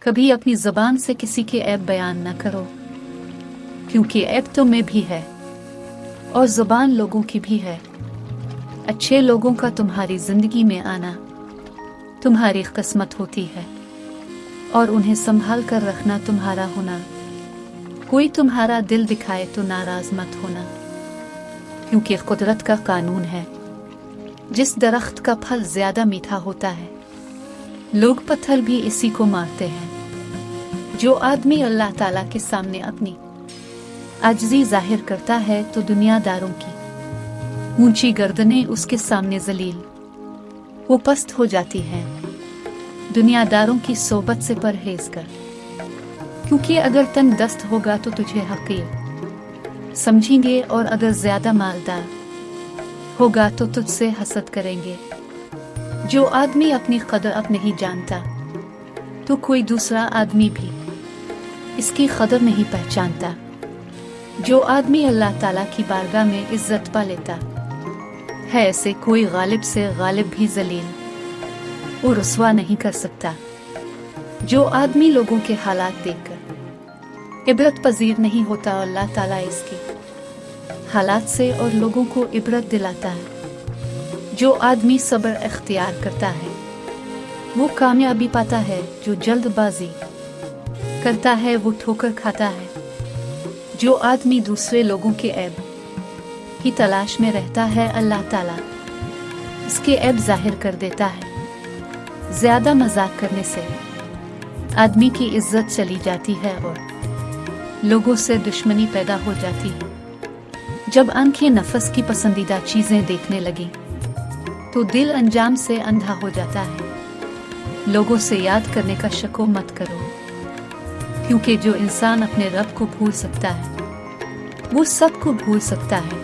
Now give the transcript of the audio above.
कभी अपनी ज़बान से किसी के ऐब बयान न करो, क्योंकि ऐब तो में भी है और ज़ुबान लोगों की भी है। अच्छे लोगों का तुम्हारी ज़िंदगी में आना तुम्हारी किस्मत होती है और उन्हें संभाल कर रखना तुम्हारा होना। कोई तुम्हारा दिल दिखाए तो नाराज़ मत होना, क्योंकि कुदरत का कानून है, जिस दरख्त का फल ज़्यादा मीठा होता है लोग पत्थर भी इसी को मारते हैं। जो आदमी अल्लाह ताला के सामने अपनी आजिज़ी जाहिर करता है तो दुनियादारों की ऊंची गर्दनें उसके सामने जलील वो पस्त हो जाती हैं। दुनियादारों की सोबत से परहेज कर, क्योंकि अगर तन दस्त होगा तो तुझे हकीर समझेंगे और अगर ज्यादा मालदार होगा तो तुझसे हसद करेंगे। जो आदमी अपनी कदर अब नहीं जानता तो कोई दूसरा आदमी भी इसकी कदर नहीं पहचानता। जो आदमी अल्लाह ताला की बारगाह में इज्जत पा लेता है, ऐसे कोई गालिब से गालिब भी जलील और रुसवा नहीं कर सकता। जो आदमी लोगों के हालात देखकर इबरत पजीर नहीं होता, अल्लाह ताला इसके हालात से और लोगों को इबरत दिलाता है। जो आदमी सब्र इख्तियार करता है वो कामयाबी पाता है, जो जल्दबाजी करता है वो ठोकर खाता है। जो आदमी दूसरे लोगों के ऐब की तलाश में रहता है, अल्लाह ताला इसके ऐब जाहिर कर देता है। ज्यादा मजाक करने से आदमी की इज्जत चली जाती है और लोगों से दुश्मनी पैदा हो जाती है। जब आंखें नफस की पसंदीदा चीजें देखने लगी तो दिल अंजाम से अंधा हो जाता है। लोगों से याद करने का शको मत करो, क्योंकि जो इंसान अपने रब को भूल सकता है वो सबको भूल सकता है।